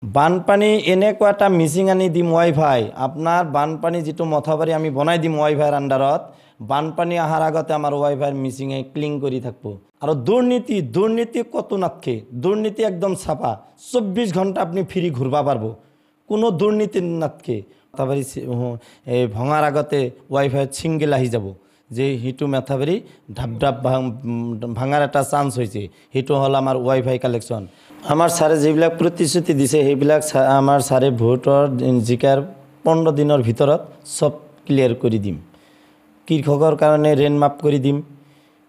বানপানী এনেকুৱা এটা মিচিং আনি দিম ৱাইফাই আপোনাৰ বানপানী যিটো মথাবাৰী আমি বনাই দিম ৱাইফাইৰ আণ্ডাৰত বানপানী অহাৰ আগতে আমাৰ ৱাইফাইৰ মিচিঙে ক্লিং কৰি থাকিব আৰু দুৰ্নীতি কতো নাথকে দুৰ্নীতি একদম চাপা 24 ঘণ্টা আপনি ফ্ৰী ঘুৰবা পাৰবো কোনো দুৰ্নীতি নাথকে মথাবাৰী এই ভঙাৰ আগতে ৱাইফাইত ছিংগেল আহি যাব যে হিটু মেথাবাৰী ঢাপ ভাঙাৰ এটা চান্স হৈছে হিটু হল আমাৰ ৱাইফাই কালেকশন আমাৰ স্যাৰে যেবিলাক প্ৰতিশ্ৰুতি দিছে সেইবিলাক আমাৰ স্যাৰে ভোটৰ জিকাৰ 15 দিনৰ ভিতৰত সব ক্লিয়াৰ কৰি দিম কৃষকৰ কাৰণে ঋণ মাফ কৰি দিম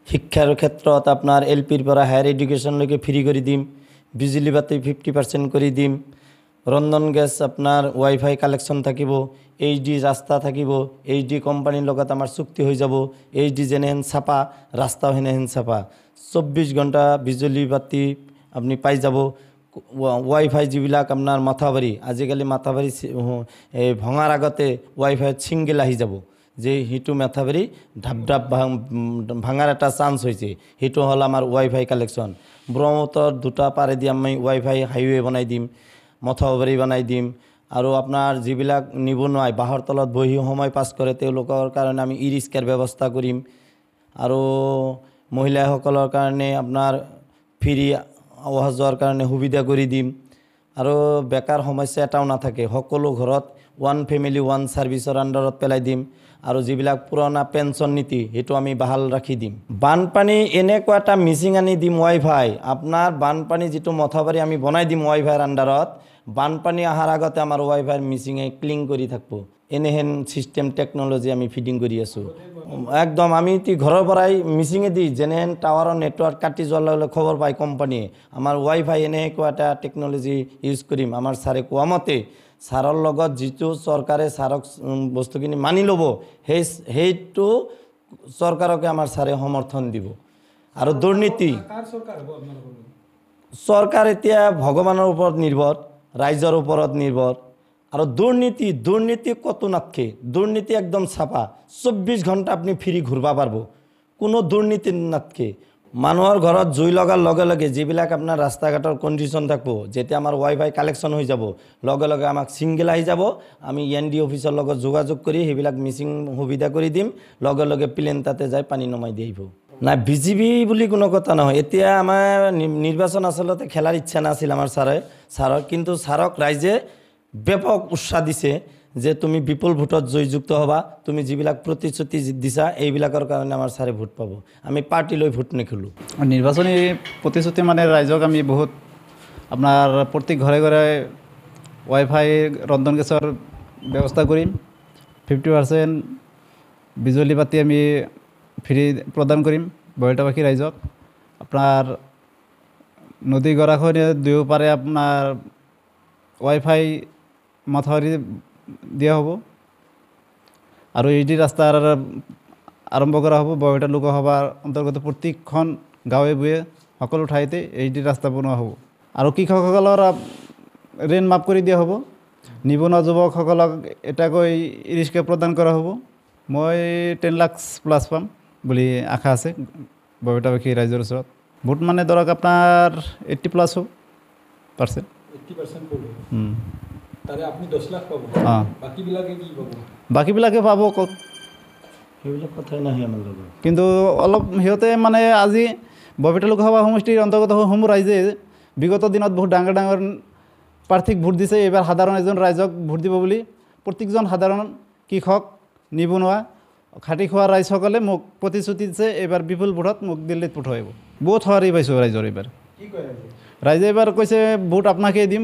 শিক্ষাৰ ক্ষেত্ৰত আপোনাৰ এলপিৰ পৰা হায়াৰ এডুকেশ্যনলৈকে ফ্ৰী কৰি দিম বিজুলী বাতি 50% কৰি দিম ৰন্ধন গেছ আপোনাৰ ৱাইফাই কালেকশন থাকিব এইচডি ৰাস্তা থাকিব এইচডি কোম্পানীৰ লগত আমাৰ চুক্তি হৈ যাব এইচডি যেনেহেন চাপা ৰাস্তাও হেনেহেন চাপা 24 ঘণ্টা বিজুলী বাতি আপনি পাই যাব ৱাইফাই যিবিলাক আপোনাৰ মাথাবাৰী আজিকালি মাথাবাৰী এই ভঙাৰ আগতে ৱাইফাইত ছিংগেল আহি যাব যে হিটু মেথাবাৰী ঢাপ ভাঙাৰ এটা চান্স হৈছে হিটু হল আমাৰ ৱাইফাই কালেকশন ব্ৰহ্মপুত্ৰৰ দুটা পাৰে দি আমি ৱাইফাই হাইৱে বনাই দিম মথাবাৰী বনাই দিম আৰু আপোনাৰ যিবিলাক নিবনুৱাই বাহৰ তলত বহি সময় পাছ কৰে তেওঁলোকৰ কাৰণে আমি ই ৰিক্সাৰ ব্যৱস্থা কৰিম আৰু মহিলাসকলৰ কাৰণে আপোনাৰ ফ্ৰী অহা যোৱাৰ কাৰণে সুবিধা কৰি দিম আৰু বেকাৰ সমস্যা এটাও নাথাকে সকলো ঘৰত ওৱান ফেমিলি ওৱান সাৰ্ভিসৰ আণ্ডাৰত পেলাই দিম আৰু যিবিলাক পুৰণা পেনশন নীতি হেতু আমি বাহাল ৰাখি দিম বানপানী এনেকুৱা এটা মিচিং আনি দিম ৱাইফাই আপোনাৰ বানপানী যিটো মথাবাৰী আমি বনাই দিম ৱাইফাইৰ আণ্ডাৰত বানপানী অহাৰ আগতে আমাৰ ৱাইফাইৰ মিচিঙে ক্লিং কৰি থাকিব এনেহেন সিস্টেম টেকনলজি আমি ফিডিং কৰি আছো একদম আমি ঘৰৰ পৰাই মিচিঙে দি যেনেহেন টাৱাৰৰ নেটৱৰ্ক কাটি যোৱাৰ লগে খবৰ পাই কোম্পানীয়ে আমাৰ ৱাইফাই এনেকুৱা এটা টেকনলজি ইউজ কৰিম আমাৰ ছাৰে কোৱা মতে ছাৰৰ লগত যিটো চৰকাৰে ছাৰক বস্তুখিনি মানি ল'ব সেইটো চৰকাৰকে আমাৰ ছাৰে সমৰ্থন দিব আৰু দুৰ্নীতি চৰকাৰ এতিয়া ভগৱানৰ ওপৰত নিৰ্ভৰ ৰাইজৰ ওপৰত নিৰ্ভৰ আৰু দুৰ্নীতি কতো নাথকে দুৰ্নীতি একদম চাপা 24 ঘণ্টা আপনি ফ্ৰী ঘুৰবা পাৰবো কোনো দুৰ্নীতি নাথকে মানুহৰ ঘৰত জুই লগাৰ লগে লগে যিবিলাক আপোনাৰ ৰাস্তা ঘাটৰ কন্ডিশন থাকবো যেতিয়া আমাৰ ৱাইফাই কালেকশন হৈ যাব লগে লগে আমাক সিঙ্গেল আহি যাব আমি এনডি অফিসৰ লগত যোগাযোগ কৰি সেইবিলাক মিচিং সুবিধা কৰি দিম লগে লগে প্লেন তাতে যায় পানী নমাই দি আহিব না বিজেপি বুলি কোনো কথা নহয় এতিয়া আমাৰ নিৰ্বাচন আসলতে খেলাৰ ইচ্ছা নাছিল আমাৰ ছাৰৰ কিন্তু ছাৰক ৰাইজে ব্যাপক উৎসাহ দিছে যে তুমি বিপুল ভোটত জয়যুক্ত হবা তুমি যিবিলাক প্ৰতিশ্ৰুতি দিছা এইবিলাকৰ কাৰণে আমাৰ ছাৰে ভোট পাব আমি পাৰ্টি লৈ ভোট নেখেলো নিৰ্বাচনী প্ৰতিশ্ৰুতি মানে ৰাইজক আমি বহুত আপোনাৰ প্ৰতি ঘৰে ঘৰে ৱাইফাই ৰন্ধন গেছৰ ব্যৱস্থা কৰিম 50% বিজুলী বাতি আমি ফ্ৰী প্ৰদান কৰিম বৰটাবাসী ৰাইজক আপোনাৰ নদী গৰাখহনীয়া দুয়োপাৰে আপোনাৰ ৱাইফাই মথাউৰি দিয়া হ'ব আৰু এইডি ৰাস্তাৰ আৰম্ভ কৰা হ'ব বৰপেটা লোকসভাৰ অন্তৰ্গত প্ৰত্যেকখন গাঁৱে ভূঞে সকলো ঠাইতে এইডি ৰাস্তা বনোৱা হ'ব আৰু কৃষকসকলৰ ঋণ মাফ কৰি দিয়া হ'ব নিবনুৱা যুৱকসকলক এটাকৈ ই ৰিক্সা প্ৰদান কৰা হ'ব মই 10 লাখ প্লাছ পাম বুলি আশা আছে বৰপেটাবাসী ৰাইজৰ ওচৰত ভোট মানে ধৰক আপোনাৰ 80+ পাৰ্চেণ্ট 80% তাৰে আপনি 10 লাখ পাব বাকিবিলাকে কি পাব বাকিবিলাকে পাব ক'ত সেইবিলাক কথাই নাহি আমাৰ লগত কিন্তু অলপ সিহঁতে মানে আজি বৰপেটা লোকসভা সমষ্টিৰ অন্তৰ্গত সমূহ ৰাইজে বিগত দিনত বহুত ডাঙৰ ডাঙৰ প্ৰাৰ্থীক ভোট দিছে এইবাৰ সাধাৰণ এজন ৰাইজক ভোট দিব বুলি প্ৰত্যেকজন সাধাৰণ কৃষক নিবনুৱা খাটি খোৱা ৰাইজসকলে মোক প্ৰতিশ্ৰুতি দিছে এইবাৰ বিপুল ভোটত মোক দিল্লীত পঠাব বহুত সঁহাৰি পাইছোঁ ৰাইজৰ এইবাৰ কি কয় ৰাইজে এইবাৰ কৈছে ভোট আপোনাকে দিম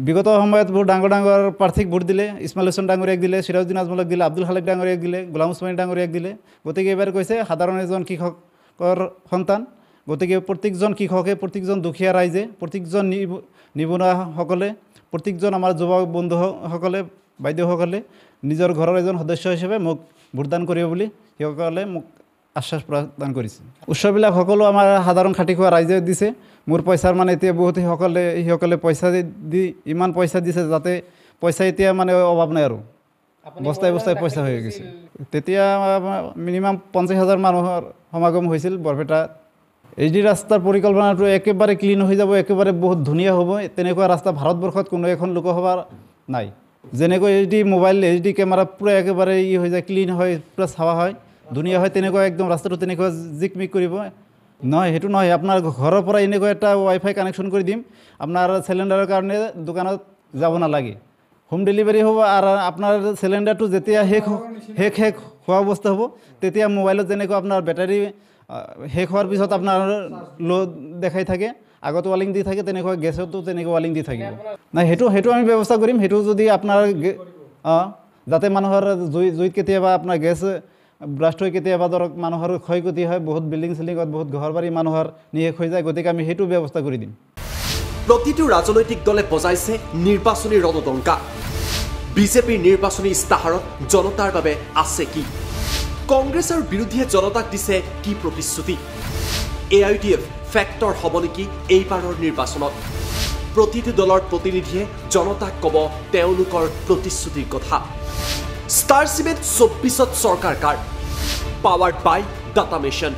বিগত সময়ত বহুত ডাঙৰ ডাঙৰ প্ৰাৰ্থীক ভোট দিলে ইছমাইল হোসেন ডাঙৰীয়াক দিলে সিৰাজউদ্দিন আজমলক দিলে আব্দুল খালেক ডাঙৰীয়াক দিলে গোলাম ওছমানী ডাঙৰীয়াক দিলে গতিকে এইবাৰ কৈছে সাধাৰণ এজন কৃষকৰ সন্তান গতিকে প্ৰত্যেকজন কৃষকে প্ৰত্যেকজন দুখীয়া ৰাইজে প্ৰত্যেকজন নিবনুৱাসকলে প্ৰত্যেকজন আমাৰ যুৱক বন্ধুসকলে বাইদেউসকলে নিজৰ ঘৰৰ এজন সদস্য হিচাপে মোক ভোটদান কৰিব বুলি সেইসকলে মোক আশ্বাস প্ৰদান কৰিছে উৎসৱবিলাক সকলো আমাৰ সাধাৰণ খাটি খোৱা ৰাইজে দিছে মোৰ পইচাৰ মানে এতিয়া বহুত সিসকলে পইচা দি ইমান পইচা দিছে যাতে পইচা এতিয়া মানে অভাৱ নাই আৰু বস্তাই বস্তাই পইচা হৈ গৈছে তেতিয়া মিনিমাম 50,000 মানুহৰ সমাগম হৈছিল বৰপেটাত এইচডি ৰাস্তাৰ পৰিকল্পনাটো একেবাৰে ক্লিন হৈ যাব, একেবাৰে বহুত ধুনীয়া হ'ব। তেনেকুৱা ৰাস্তা ভাৰতবৰ্ষত কোনো এখন লোকসভা নাই। যেনেকৈ এইচডি মোবাইল, এইচডি কেমেৰা পূৰা একেবাৰে হৈ যায়, ক্লিন হয়, পূৰা চাফা হয়, ধুনীয়া হয়, তেনেকুৱা একদম ৰাস্তাটো তেনেকুৱা জিকমিক কৰিব নহয়। সেইটো নহয়, আপোনাৰ ঘৰৰ পৰা এনেকুৱা এটা ৱাইফাই কানেকশ্যন কৰি দিম, আপোনাৰ চিলিণ্ডাৰৰ কাৰণে দোকানত যাব নালাগে, হোম ডেলিভাৰী হ'ব। আৰু আপোনাৰ চিলিণ্ডাৰটো যেতিয়া শেষ হোৱা অৱস্থা হ'ব, তেতিয়া মোবাইলত যেনেকুৱা আপোনাৰ বেটাৰী শেষ হোৱাৰ পিছত আপোনাৰ লোড দেখাই থাকে, আগত ৱালিং দি থাকে, তেনেকুৱা গেছতো তেনেকুৱা ৱালিং দি থাকিব। নাই, সেইটো আমি ব্যৱস্থা কৰিম। সেইটো যদি আপোনাৰ যাতে মানুহৰ জুইত কেতিয়াবা আপোনাৰ গেছ ব্ৰাষ্ট হৈ কেতিয়াবা ধৰক মানুহৰ ক্ষয়ক্ষতি হয়, বহুত বিল্ডিং চিল্ডিঙত বহুত ঘৰ বাৰী মানুহৰ নিশেষ হৈ যায়, গতিকে আমি সেইটো ব্যৱস্থা কৰি দিম। প্ৰতিটো ৰাজনৈতিক দলে বজাইছে নিৰ্বাচনী ৰণদংকা। বিজেপিৰ নিৰ্বাচনী ইস্তাহাৰত জনতাৰ বাবে আছে কি? কংগ্ৰেছৰ বিৰোধীয়ে জনতাক দিছে কি প্ৰতিশ্ৰুতি? AIUDF ফেক্টৰ হ'ব নেকি এইবাৰৰ নিৰ্বাচনত? প্ৰতিটো দলৰ প্ৰতিনিধিয়ে জনতাক ক'ব তেওঁলোকৰ প্ৰতিশ্ৰুতিৰ কথা। ষ্টাৰ চিমেণ্ট 24ত চৰকাৰ কাৰ? পাৱাৰ্ড বাই ডাটা মিছন।